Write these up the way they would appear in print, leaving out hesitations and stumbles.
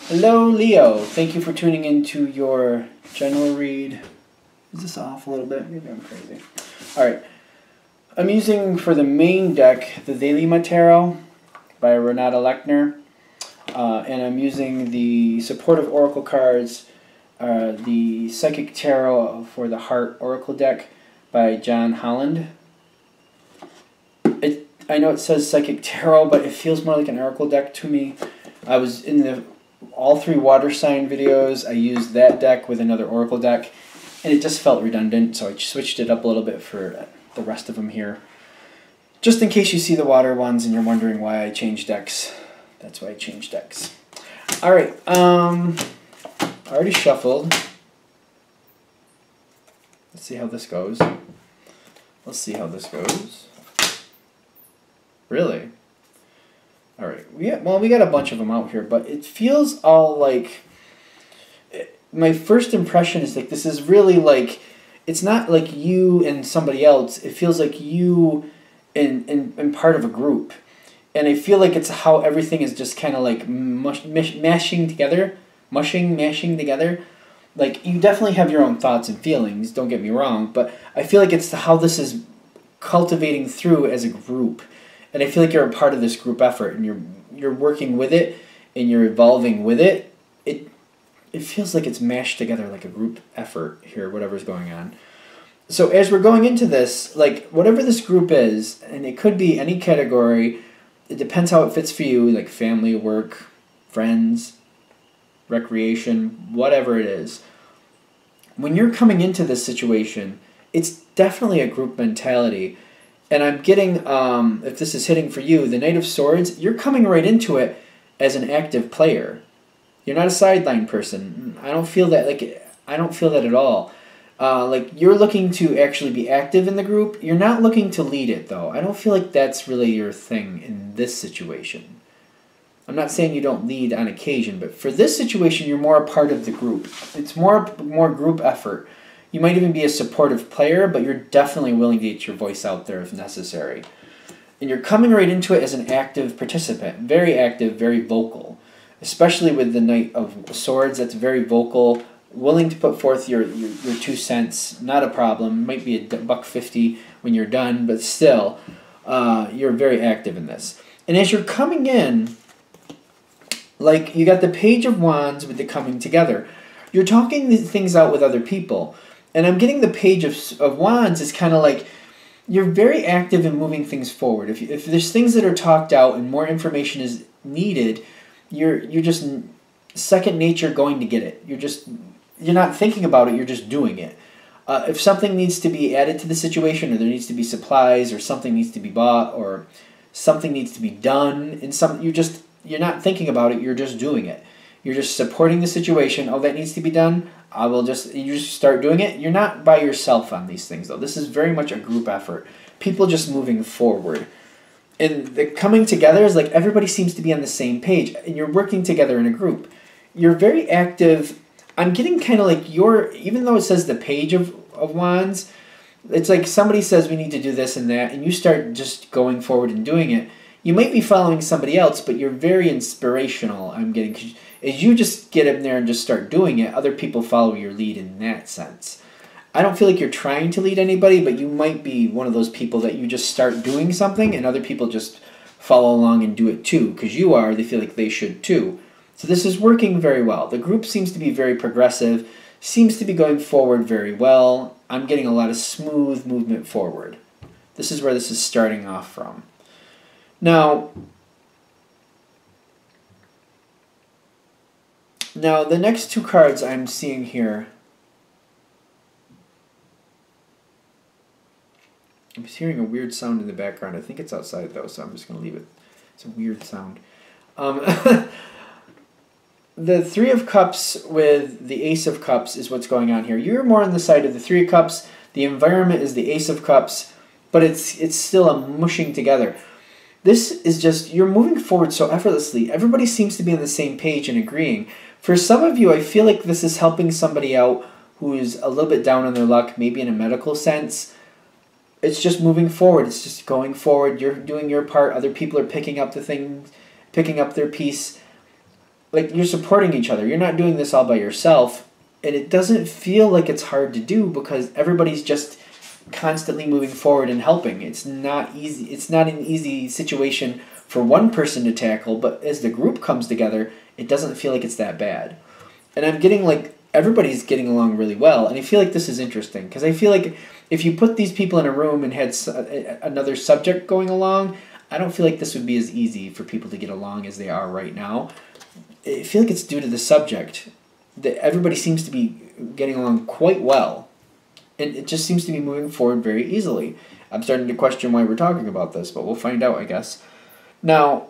Hello, Leo. Thank you for tuning into your general read. Is this off a little bit? Maybe I'm crazy. Alright. I'm using for the main deck the Thelema Tarot by Renata Lechner. And I'm using the supportive oracle cards, the Psychic Tarot for the Heart Oracle deck by John Holland. I know it says Psychic Tarot, but it feels more like an oracle deck to me. I was in all three water sign videos. I used that deck with another oracle deck, and it just felt redundant, so I switched it up a little bit for the rest of them here. Just in case you see the water ones and you're wondering why I changed decks. That's why I changed decks. Alright, I already shuffled. Let's see how this goes. Let's see how this goes. Really? Alright, we got a bunch of them out here, but it feels all like... My first impression is like this is really like... It's not like you and somebody else. It feels like you and part of a group. And I feel like it's how everything is just kind of like mashing together. Like, you definitely have your own thoughts and feelings, don't get me wrong, but I feel like it's how this is cultivating through as a group. And I feel like you're a part of this group effort, and you're working with it, and you're evolving with it. It feels like it's mashed together like a group effort here, whatever's going on. So as we're going into this, like, whatever this group is, and it could be any category, it depends how it fits for you, like family, work, friends, recreation, whatever it is. When you're coming into this situation, it's definitely a group mentality. And I'm getting, if this is hitting for you, the Knight of Swords, you're coming right into it as an active player. You're not a sideline person. I don't feel that, I don't feel that at all. Like, you're looking to actually be active in the group. You're not looking to lead it, though. I don't feel like that's really your thing in this situation. I'm not saying you don't lead on occasion, but for this situation, you're more a part of the group. It's more group effort. You might even be a supportive player, but you're definitely willing to get your voice out there if necessary. And you're coming right into it as an active participant. Very active, very vocal. Especially with the Knight of Swords, that's very vocal, willing to put forth your 2 cents. Not a problem. Might be $1.50 when you're done, but still, you're very active in this. And as you're coming in, like, you got the Page of Wands with the coming together. You're talking these things out with other people. And I'm getting the Page of Wands is kind of like you're very active in moving things forward. If there's things that are talked out and more information is needed, you're just second nature going to get it. You're not thinking about it, you're just doing it. If something needs to be added to the situation, or there needs to be supplies, or something needs to be bought, or something needs to be done, you're not thinking about it, you're just doing it. You're just supporting the situation. Oh, that needs to be done. You just start doing it. You're not by yourself on these things, though. This is very much a group effort. People just moving forward. And the coming together is like everybody seems to be on the same page, and you're working together in a group. You're very active. I'm getting kind of like even though it says the Page of Wands, it's like somebody says we need to do this and that, and you start just going forward and doing it. You might be following somebody else, but you're very inspirational, I'm getting. As you just get in there and just start doing it, other people follow your lead in that sense. I don't feel like you're trying to lead anybody, but you might be one of those people that you just start doing something and other people just follow along and do it too. Because they feel like they should too. So this is working very well. The group seems to be very progressive, seems to be going forward very well. I'm getting a lot of smooth movement forward. This is where this is starting off from. Now, the next 2 cards I'm seeing here, I'm just hearing a weird sound in the background. I think it's outside, though, so I'm just going to leave it. It's a weird sound. The 3 of Cups with the Ace of Cups is what's going on here. You're more on the side of the 3 of Cups. The environment is the Ace of Cups, but it's still a mushing together. This is just, you're moving forward so effortlessly. Everybody seems to be on the same page and agreeing. For some of you, I feel like this is helping somebody out who is a little bit down on their luck, maybe in a medical sense. It's just moving forward. It's just going forward. You're doing your part. Other people are picking up the things, picking up their piece. like you're supporting each other. You're not doing this all by yourself, and it doesn't feel like it's hard to do because everybody's just constantly moving forward and helping. It's not easy. It's not an easy situation for one person to tackle, but as the group comes together, it doesn't feel like it's that bad. And I'm getting like everybody's getting along really well, and I feel like this is interesting because I feel like if you put these people in a room and had another subject going along, I don't feel like this would be as easy for people to get along as they are right now. I feel like it's due to the subject that everybody seems to be getting along quite well, and it just seems to be moving forward very easily. I'm starting to question why we're talking about this, but we'll find out, I guess. Now,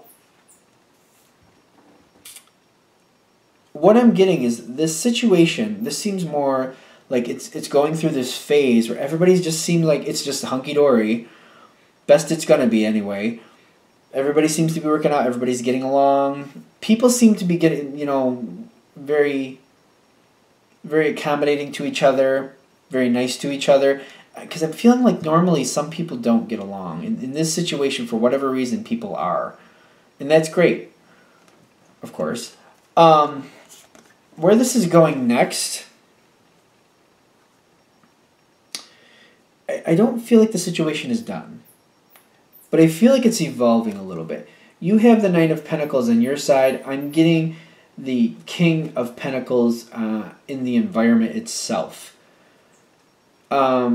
what I'm getting is this situation, this seems more like it's going through this phase where everybody's just seemed like it's just hunky-dory. Best it's going to be anyway. Everybody seems to be working out. Everybody's getting along. People seem to be getting, very, very accommodating to each other, very nice to each other. Because I'm feeling like normally some people don't get along. In this situation, for whatever reason, people are. And that's great, of course. Where this is going next, I don't feel like the situation is done. But I feel like it's evolving a little bit. You have the Knight of Pentacles on your side. I'm getting the King of Pentacles in the environment itself. Now,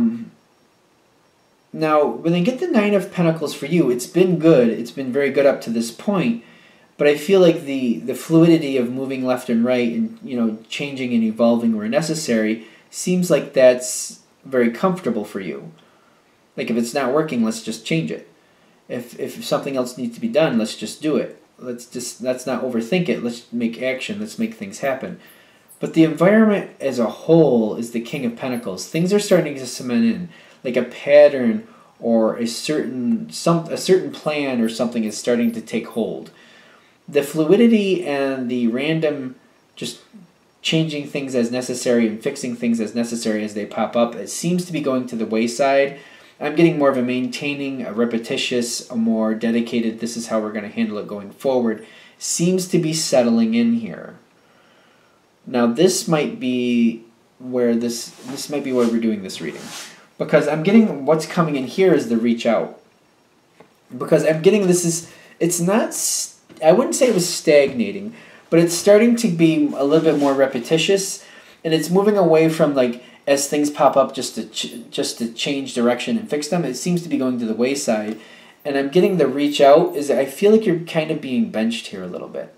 when I get the Nine of Pentacles for you, it's been good. It's been very good up to this point. But I feel like the fluidity of moving left and right and, changing and evolving where necessary seems like that's very comfortable for you. Like if it's not working, let's just change it. If something else needs to be done, let's just do it. Let's not overthink it. Let's make action. Let's make things happen. But the environment as a whole is the King of Pentacles. Things are starting to cement in, like a pattern or a certain plan or something is starting to take hold. The fluidity and the random just changing things as necessary and fixing things as necessary as they pop up, it seems to be going to the wayside. I'm getting more of a maintaining, a repetitious, a more dedicated, this is how we're going to handle it going forward, seems to be settling in here. Now this might be where this might be where we're doing this reading. Because I'm getting what's coming in here is the reach out. Because I'm getting it's not, I wouldn't say it was stagnating, but it's starting to be a little bit more repetitious, and it's moving away from like, as things pop up just to change direction and fix them, it seems to be going to the wayside. And I'm getting the reach out is I feel like you're kind of being benched here a little bit.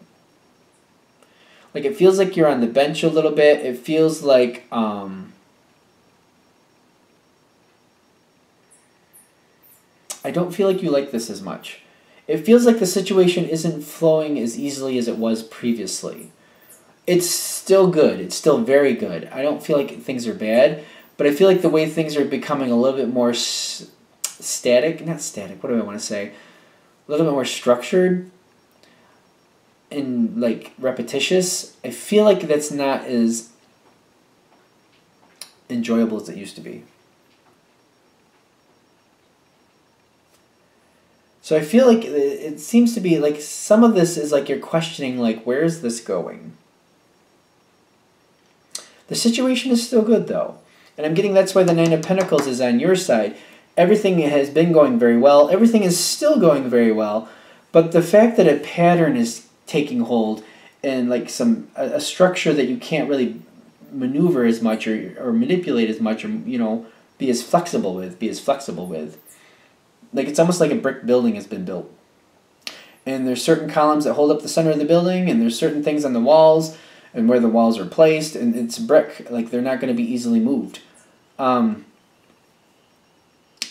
Like it feels like you're on the bench a little bit. It feels like I don't feel like you like this as much. It feels like the situation isn't flowing as easily as it was previously. It's still good. It's still very good. I don't feel like things are bad, but I feel like the way things are becoming a little bit more static, not static, what do I want to say? A little bit more structured and like repetitious. I feel like that's not as enjoyable as it used to be. So I feel like it seems to be like some of this is like you're questioning like, where is this going? The situation is still good though. And I'm getting that's why the Nine of Pentacles is on your side. Everything has been going very well. Everything is still going very well. But the fact that a pattern is taking hold and like a structure that you can't really maneuver as much or manipulate as much or, be as flexible with. Like it's almost like a brick building has been built. And there's certain columns that hold up the center of the building, and there's certain things on the walls and where the walls are placed, and it's brick. Like they're not going to be easily moved. And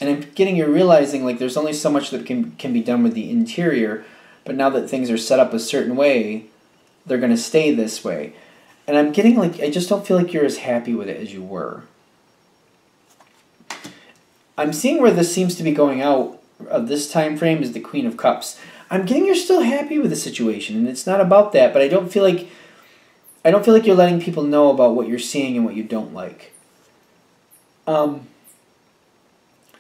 I'm getting you're realizing like there's only so much that can be done with the interior, but now that things are set up a certain way, they're going to stay this way. And I'm getting like I just don't feel like you're as happy with it as you were. I'm seeing where this seems to be going out of this time frame is the Queen of Cups. I'm getting you're still happy with the situation, and it's not about that, but I don't feel like you're letting people know about what you're seeing and what you don't like. And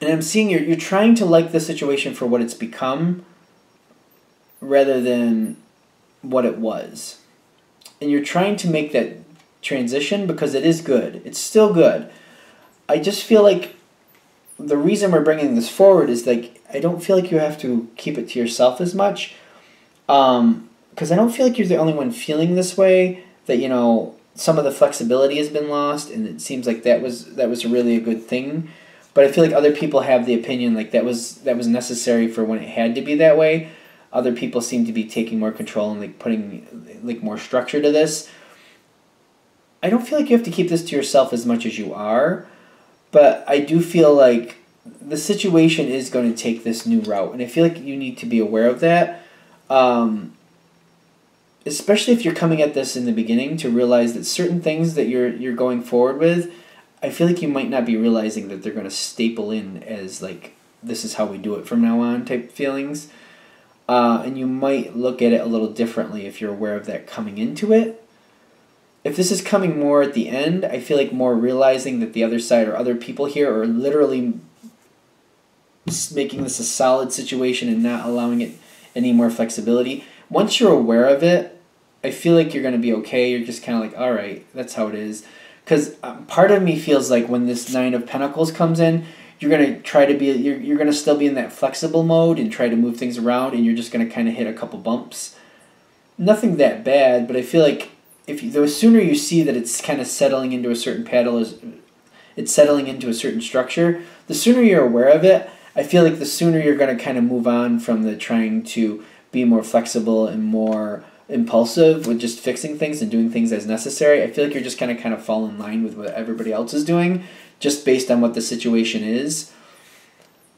I'm seeing you're trying to like the situation for what it's become rather than what it was. and you're trying to make that transition because it is good. It's still good. I just feel like the reason we're bringing this forward is like I don't feel like you have to keep it to yourself as much, because I don't feel like you're the only one feeling this way. That some of the flexibility has been lost, and it seems like that was really a good thing. But I feel like other people have the opinion like that was necessary for when it had to be that way. Other people seem to be taking more control and like putting like more structure to this. I don't feel like you have to keep this to yourself as much as you are, but I do feel like the situation is going to take this new route, and I feel like you need to be aware of that. Especially if you're coming at this in the beginning, to realize that certain things that you're going forward with, I feel like you might not be realizing that they're going to staple in as like this is how we do it from now on type feelings, and you might look at it a little differently if you're aware of that coming into it. If this is coming more at the end, I feel like more realizing that the other side or other people here are literally making this a solid situation and not allowing it any more flexibility. Once you're aware of it, I feel like you're going to be okay. You're just kind of like, all right, that's how it is. Because part of me feels like when this Nine of Pentacles comes in, you're going to try to be, you're going to still be in that flexible mode and try to move things around, and you're just going to kind of hit a couple bumps. Nothing that bad, but I feel like the sooner you see that it's kind of settling into a certain it's settling into a certain structure, the sooner you're aware of it, I feel like the sooner you're going to kind of move on from the trying to be more flexible and more impulsive with just fixing things and doing things as necessary. I feel like you're just kind of fall in line with what everybody else is doing, just based on what the situation is.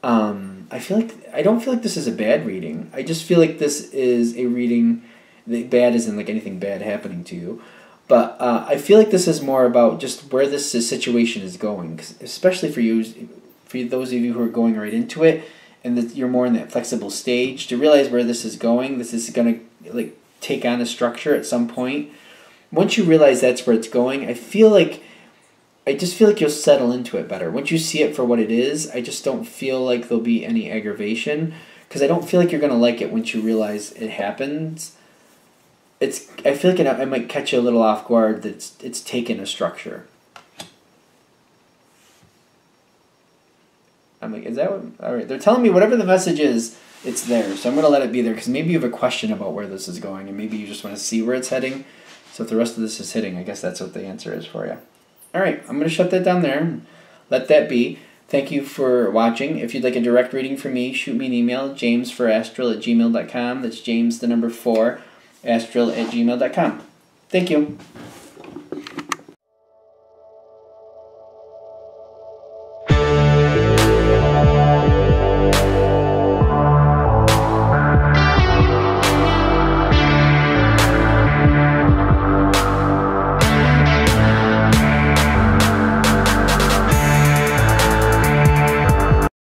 I don't feel like this is a bad reading. I just feel like this is a reading that bad isn't like anything bad happening to you. But I feel like this is more about just where this situation is going, especially for you, for those of you who are going right into it, and that you're more in that flexible stage to realize where this is going. This is going to like take on a structure at some point. Once you realize that's where it's going, I just feel like you'll settle into it better. Once you see it for what it is, I just don't feel like there'll be any aggravation, because I don't feel like you're going to like it once you realize it happens. I feel like it might catch you a little off guard that it's taken a structure. I'm like, is that what? All right, they're telling me whatever the message is, it's there. So I'm going to let it be there, because maybe you have a question about where this is going, and maybe you just want to see where it's heading. So if the rest of this is hitting, I guess that's what the answer is for you. All right, I'm going to shut that down there and let that be. Thank you for watching. If you'd like a direct reading from me, shoot me an email, jamesforastral@gmail.com. That's James, the number 4, astral@gmail.com. Thank you.